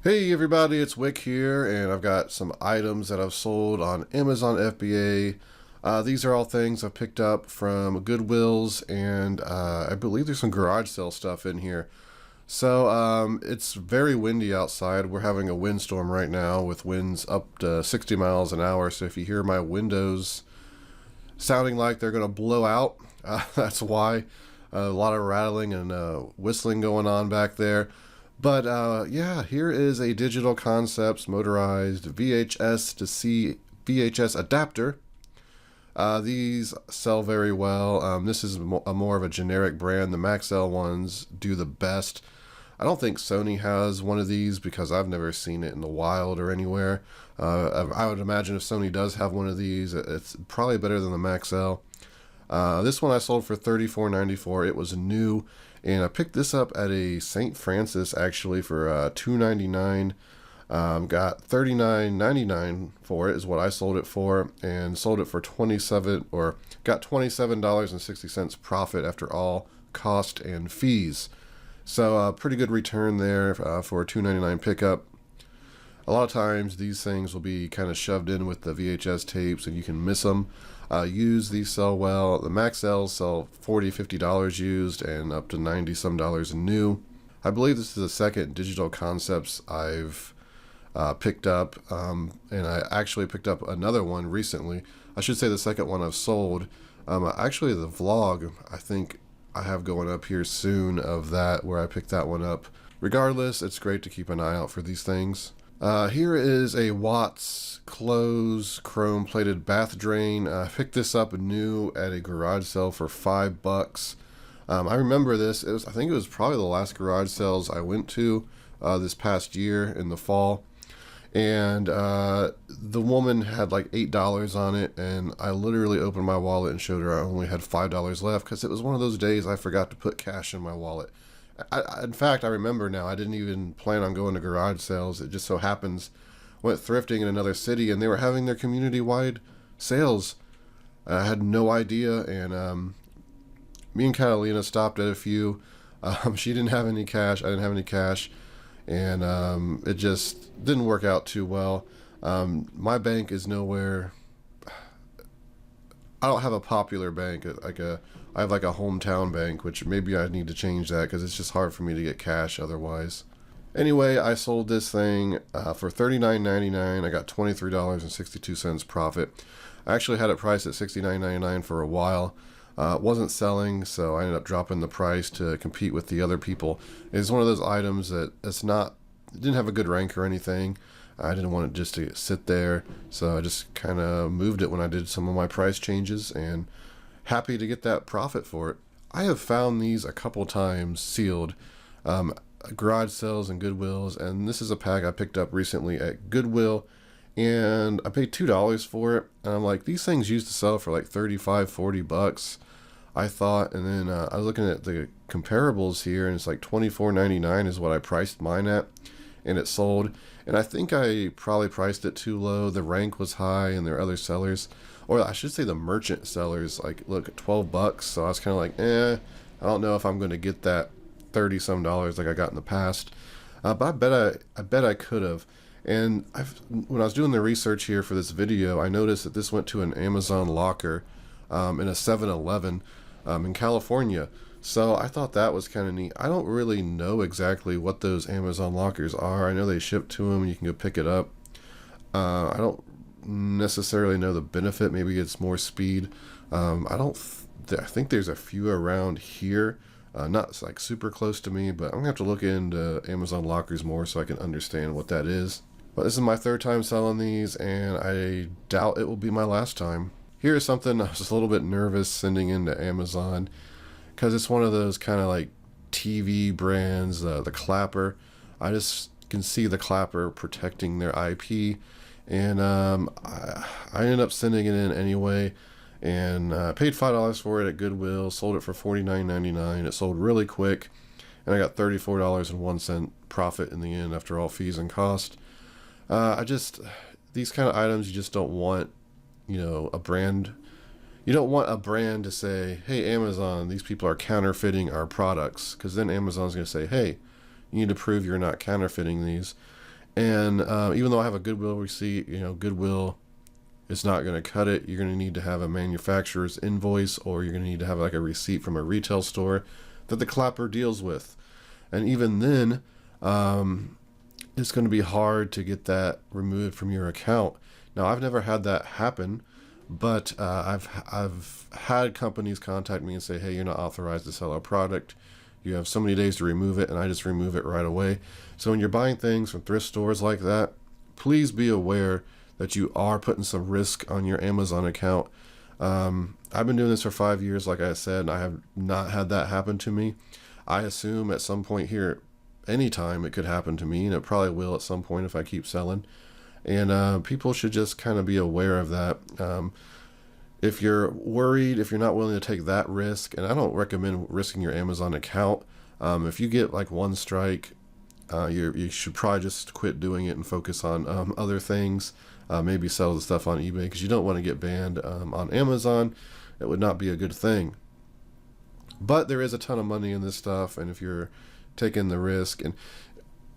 Hey everybody, it's Wick here, and I've got some items that I've sold on Amazon FBA. These are all things I've picked up from Goodwills, and I believe there's some garage sale stuff in here. So it's very windy outside. We're having a windstorm right now with winds up to 60 miles an hour. So if you hear my windows sounding like they're going to blow out, that's why. A lot of rattling and whistling going on back there. But yeah, here is a Digital Concepts Motorized VHS to C VHS adapter. These sell very well. This is more of a generic brand. The Maxell ones do the best. I don't think Sony has one of these because I've never seen it in the wild or anywhere. I would imagine if Sony does have one of these, it's probably better than the Maxell. This one I sold for $34.94. It was new, and I picked this up at a St. Francis actually for $2.99. Got $39.99 for it is what I sold it for, and sold it for got $27.60 profit after all cost and fees. So pretty good return there for a $2.99 pickup. A lot of times these things will be kind of shoved in with the VHS tapes and you can miss them. Used, these sell well. The Maxells sell $40, $50 used and up to $90 some new. I believe this is the second Digital Concepts I've picked up, and I actually picked up another one recently. I should say the second one I've sold. Actually, the vlog I think I have going up here soon of that where I picked that one up. Regardless, it's great to keep an eye out for these things. Here is a Watts Close chrome plated bath drain. I picked this up new at a garage sale for $5. I remember this. I think it was probably the last garage sales I went to this past year in the fall. And the woman had like $8 on it, and I literally opened my wallet and showed her I only had $5 left because it was one of those days I forgot to put cash in my wallet. In fact, I remember now, I didn't even plan on going to garage sales. It just so happens, went thrifting in another city, and they were having their community-wide sales. I had no idea, and me and Catalina stopped at a few. She didn't have any cash, I didn't have any cash, and it just didn't work out too well. My bank is nowhere. I don't have a popular bank, I have like a hometown bank, which maybe I need to change that because it's just hard for me to get cash otherwise. Anyway, I sold this thing for $39.99. I got $23.62 profit. I actually had it priced at $69.99 for a while. It wasn't selling, so I ended up dropping the price to compete with the other people. It's one of those items that it didn't have a good rank or anything. I didn't want it just to sit there, so I just kind of moved it when I did some of my price changes, and happy to get that profit for it. I have found these a couple times sealed, garage sales and Goodwills, and this is a pack I picked up recently at Goodwill, and I paid $2 for it, and I'm like, these things used to sell for like $35, $40, I thought, and then I was looking at the comparables here, and it's like $24.99 is what I priced mine at, and it sold. And I think I probably priced it too low. The rank was high, and there are other sellers, or I should say the merchant sellers, like, look at $12. So I was kind of like, I don't know if I'm going to get that 30 some dollars like I got in the past. But I bet I could have. And when I was doing the research here for this video, I noticed that this went to an Amazon locker in a 7-Eleven in California. So I thought that was kind of neat. I don't really know exactly what those Amazon lockers are. I know they ship to them and you can go pick it up. I don't necessarily know the benefit. Maybe it's more speed. I think there's a few around here. Not like super close to me, but I'm gonna have to look into Amazon lockers more so I can understand what that is. But this is my third time selling these, and I doubt it will be my last time. Here's something I was a little bit nervous sending into Amazon, because it's one of those kind of like TV brands, the clapper. I just can see the clapper protecting their IP, and I ended up sending it in anyway, and paid $5 for it at Goodwill, sold it for $49.99. It sold really quick, and I got $34.01 profit in the end after all fees and cost. These kind of items you just don't want, a brand. You don't want a brand to say, hey, Amazon, these people are counterfeiting our products, because then Amazon's going to say, hey, you need to prove you're not counterfeiting these. And even though I have a Goodwill receipt, Goodwill is not going to cut it. You're going to need to have a manufacturer's invoice, or you're going to need to have like a receipt from a retail store that the clapper deals with. And even then, it's going to be hard to get that removed from your account. Now, I've never had that happen, but I've had companies contact me and say, hey, you're not authorized to sell our product. You have so many days to remove it, and I just remove it right away. So when you're buying things from thrift stores like that, please be aware that you are putting some risk on your Amazon account. I've been doing this for 5 years, like I said, and I have not had that happen to me. I assume at some point here, anytime it could happen to me, and it probably will at some point if I keep selling. And people should just kind of be aware of that. If you're worried, if you're not willing to take that risk, and I don't recommend risking your Amazon account. If you get like one strike, you should probably just quit doing it and focus on other things. Maybe sell the stuff on eBay, because you don't want to get banned on Amazon. It would not be a good thing. But there is a ton of money in this stuff, and if you're taking the risk, and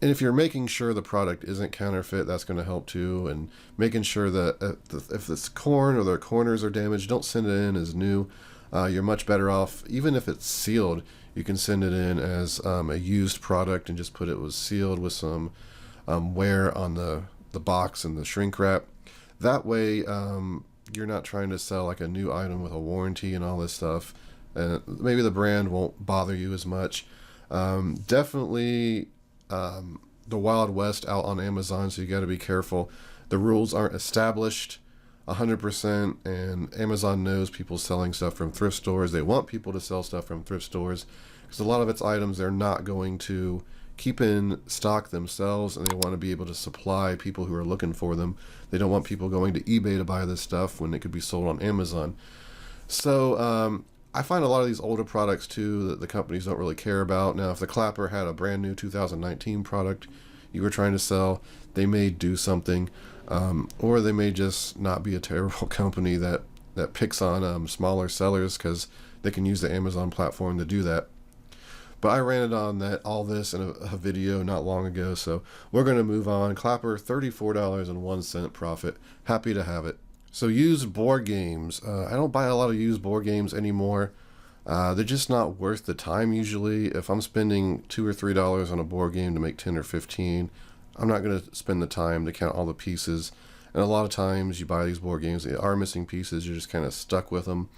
if you're making sure the product isn't counterfeit, that's going to help too. And making sure that if it's corn or the corners are damaged, don't send it in as new. You're much better off, even if it's sealed, you can send it in as a used product and just put it was sealed with some wear on the box and the shrink wrap. That way, you're not trying to sell like a new item with a warranty and all this stuff. Maybe the brand won't bother you as much. Definitely the Wild West out on Amazon, so you got to be careful. The rules aren't established 100%, and Amazon knows people selling stuff from thrift stores. They want people to sell stuff from thrift stores because a lot of its items they're not going to keep in stock themselves, and they want to be able to supply people who are looking for them. They don't want people going to eBay to buy this stuff when it could be sold on Amazon. So I find a lot of these older products too that the companies don't really care about. Now, if the clapper had a brand new 2019 product you were trying to sell, they may do something, or they may just not be a terrible company that picks on smaller sellers because they can use the Amazon platform to do that. But I ranted on all this in a video not long ago, so we're going to move on. Clapper, $34.01 profit. Happy to have it. So used board games. I don't buy a lot of used board games anymore. They're just not worth the time usually. If I'm spending $2 or $3 on a board game to make 10 or 15, I'm not going to spend the time to count all the pieces. And a lot of times you buy these board games, they are missing pieces. You're just kind of stuck with them,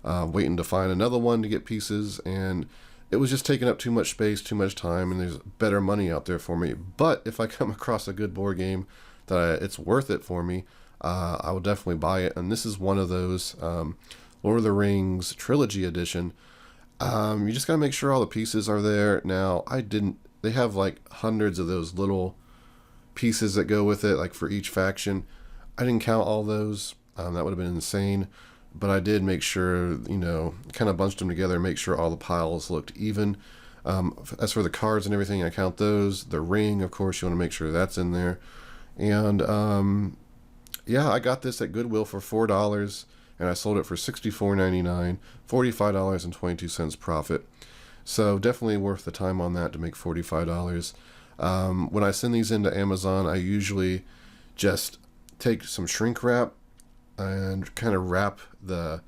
waiting to find another one to get pieces. And it was just taking up too much space, too much time, and there's better money out there for me. But if I come across a good board game that it's worth it for me, I will definitely buy it. And this is one of those, Lord of the Rings Trilogy Edition. You just got to make sure all the pieces are there. Now, they have like hundreds of those little pieces that go with it, like for each faction. I didn't count all those. That would have been insane. But I did make sure, kind of bunched them together and make sure all the piles looked even. As for the cards and everything, I count those. The ring, of course, you want to make sure that's in there. And yeah, I got this at Goodwill for $4, and I sold it for $64.99, $45.22 profit. So definitely worth the time on that to make $45. When I send these into Amazon, I usually just take some shrink wrap and kind of wrap the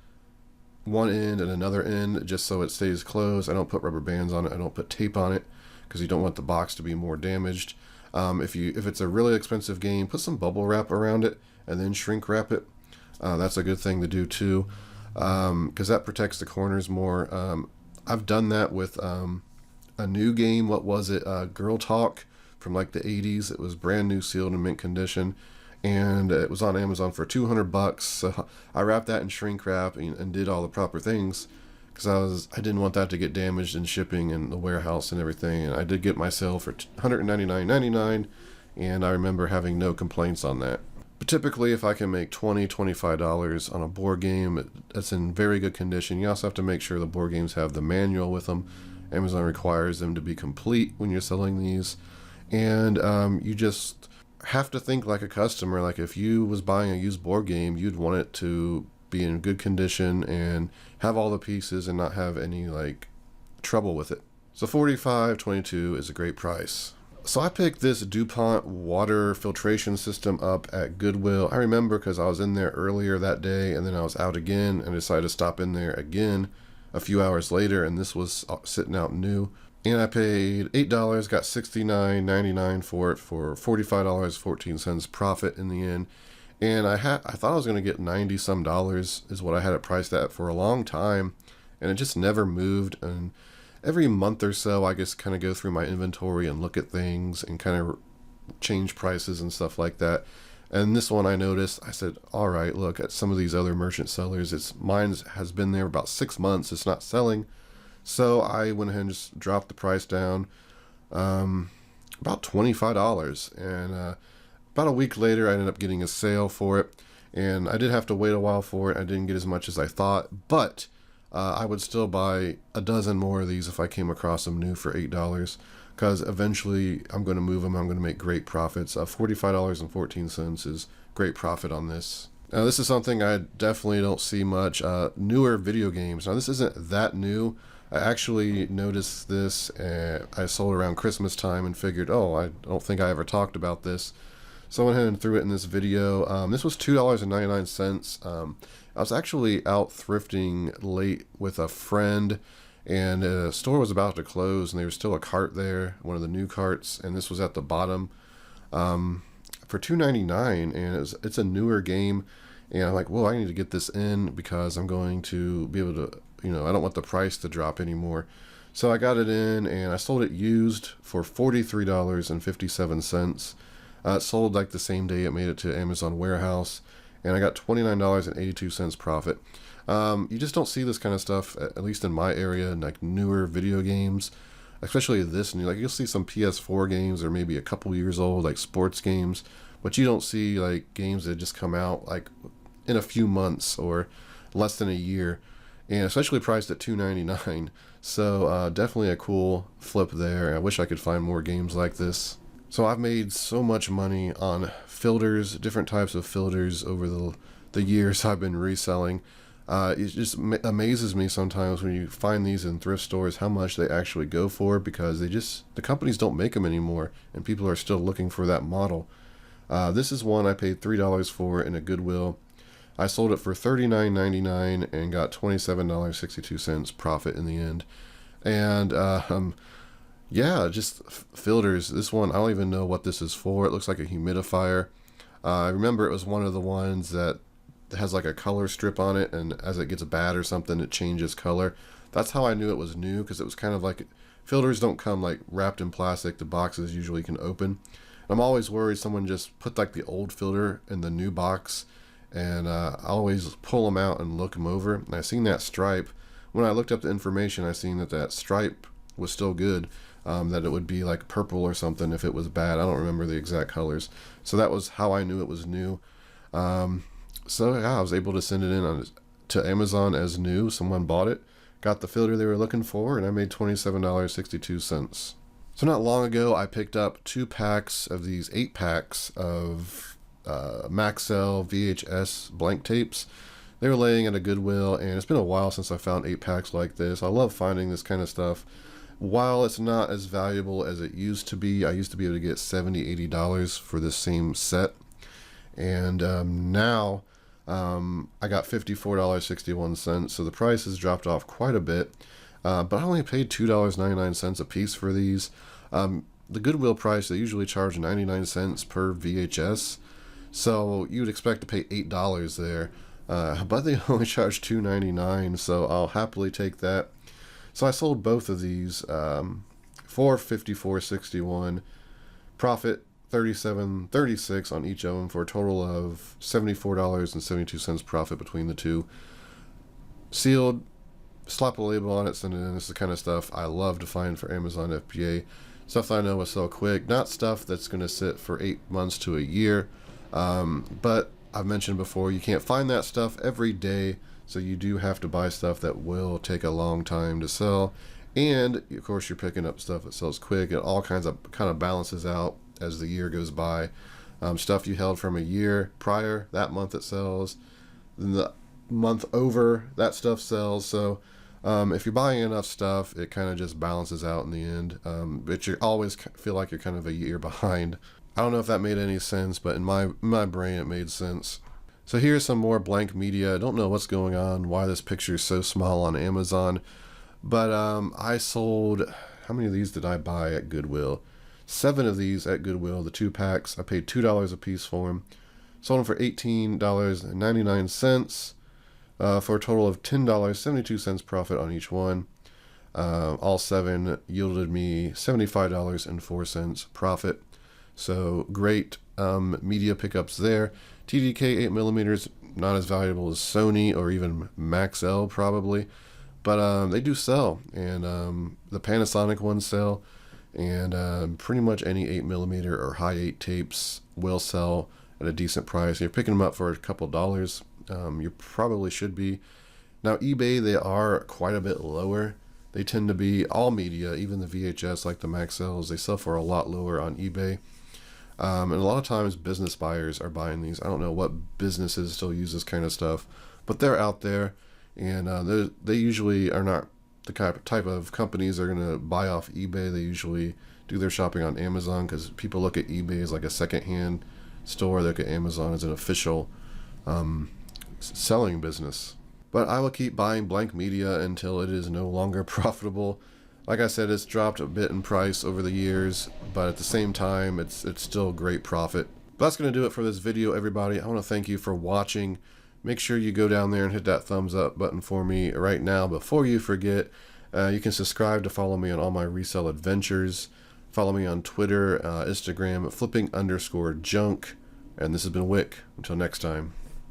one end and another end just so it stays closed. I don't put rubber bands on it. I don't put tape on it because you don't want the box to be more damaged. If it's a really expensive game, put some bubble wrap around it and then shrink wrap it. That's a good thing to do too, because that protects the corners more. I've done that with a new game. What was it? Girl Talk from like the 80s. It was brand new, sealed in mint condition, and it was on Amazon for $200. So I wrapped that in shrink wrap and did all the proper things because I didn't want that to get damaged in shipping and the warehouse and everything. And I did get my sale for $199.99, and I remember having no complaints on that. But typically, if I can make $20, $25 on a board game that's in very good condition, you also have to make sure the board games have the manual with them. Amazon requires them to be complete when you're selling these. And you just have to think like a customer. Like if you was buying a used board game, you'd want it to be in good condition and have all the pieces and not have any like trouble with it. So $45.22 is a great price. So I picked this DuPont water filtration system up at Goodwill. I remember because I was in there earlier that day and then I was out again and decided to stop in there again a few hours later, and this was sitting out new. And I paid $8, got $69.99 for it for $45.14 profit in the end. And I thought I was going to get 90 some dollars is what I had it priced at for a long time, and it just never moved. And every month or so I just kind of go through my inventory and look at things and kind of change prices and stuff like that. And this one I noticed, I said, all right, look at some of these other merchant sellers. Mine has been there about 6 months. It's not selling. So I went ahead and just dropped the price down about $25. And about a week later, I ended up getting a sale for it. And I did have to wait a while for it. I didn't get as much as I thought. But I would still buy a dozen more of these if I came across them new for $8. Because eventually I'm going to move them. I'm going to make great profits. $45.14 is great profit on this. Now this is something I definitely don't see much. Newer video games. Now this isn't that new. I actually noticed this. I sold around Christmas time and figured, oh, I don't think I ever talked about this. So I went ahead and threw it in this video. This was $2.99. I was actually out thrifting late with a friend, and the store was about to close, and there was still a cart there, one of the new carts, and this was at the bottom for $2.99, and it's a newer game. And I'm like, well, I need to get this in because I'm going to be able to, I don't want the price to drop anymore. So I got it in, and I sold it used for $43.57. It sold like the same day it made it to Amazon warehouse, and I got $29.82 profit. You just don't see this kind of stuff, at least in my area, in like newer video games, especially this new. Like you'll see some PS4 games or maybe a couple years old, like sports games, but you don't see like games that just come out like in a few months or less than a year, and especially priced at $2.99. So definitely a cool flip there. I wish I could find more games like this. So I've made so much money on filters, different types of filters over the years I've been reselling. It just amazes me sometimes when you find these in thrift stores how much they actually go for, because the companies don't make them anymore and people are still looking for that model. This is one I paid $3 for in a Goodwill. I sold it for $39.99 and got $27.62 profit in the end. And yeah, just filters. This one, I don't even know what this is for. It looks like a humidifier. I remember it was one of the ones that has like a color strip on it, and as it gets bad or something, it changes color. That's how I knew it was new, because it was kind of like, filters don't come like wrapped in plastic. The boxes usually can open. I'm always worried someone just put like the old filter in the new box, and I always pull them out and look them over. And I seen that stripe. When I looked up the information, I seen that stripe was still good. That it would be like purple or something if it was bad. I don't remember the exact colors. So that was how I knew it was new. So yeah, I was able to send it in to Amazon as new. Someone bought it, got the filter they were looking for, and I made $27.62. So not long ago, I picked up 2 packs of these 8 packs of Maxell VHS blank tapes. They were laying at a Goodwill, and it's been a while since I found 8 packs like this. I love finding this kind of stuff. While it's not as valuable as it used to be, I used to be able to get $70, $80 for this same set. And now I got $54.61, so the price has dropped off quite a bit. But I only paid $2.99 a piece for these. The Goodwill price, they usually charge 99 cents per VHS, so you would expect to pay $8 there. But they only charge $2.99, so I'll happily take that. So I sold both of these for $54.61, profit $37.36 on each of them, for a total of $74.72 profit between the two. Sealed, slap a label on it, send it in. This is the kind of stuff I love to find for Amazon FBA. Stuff that I know will sell quick, not stuff that's going to sit for 8 months to a year. But I've mentioned before, you can't find that stuff every day. So you do have to buy stuff that will take a long time to sell. And of course you're picking up stuff that sells quick. It all kind of balances out as the year goes by. Stuff you held from a year prior, that month it sells. Then the month over, that stuff sells. So If you're buying enough stuff, it kind of just balances out in the end. But you always feel like you're kind of a year behind. I don't know if that made any sense, but in my brain it made sense. So here's some more blank media. I don't know what's going on, why this picture is so small on Amazon, but I sold, how many of these did I buy at Goodwill? 7 of these at Goodwill, the 2 packs. I paid $2 a piece for them. Sold them for $18.99 for a total of $10.72 profit on each one. All 7 yielded me $75.04 profit. So great media pickups there. TDK 8mm, not as valuable as Sony or even Maxell probably, but they do sell, and the Panasonic ones sell, and pretty much any 8mm or high 8 tapes will sell at a decent price. You're picking them up for a couple dollars. You probably should be. Now eBay, they are quite a bit lower. They tend to be all media, even the VHS like the Maxells, they sell for a lot lower on eBay. And a lot of times business buyers are buying these. I don't know what businesses still use this kind of stuff, but they're out there, and they usually are not the type of companies that are going to buy off eBay. They usually do their shopping on Amazon, because people look at eBay as like a secondhand store. They look at Amazon as an official selling business. But I will keep buying blank media until it is no longer profitable. Like I said, it's dropped a bit in price over the years, but at the same time, it's still great profit. But that's going to do it for this video, everybody. I want to thank you for watching. Make sure you go down there and hit that thumbs up button for me right now before you forget. You can subscribe to follow me on all my resale adventures. Follow me on Twitter, Instagram, flipping_junk. And this has been Wick. Until next time.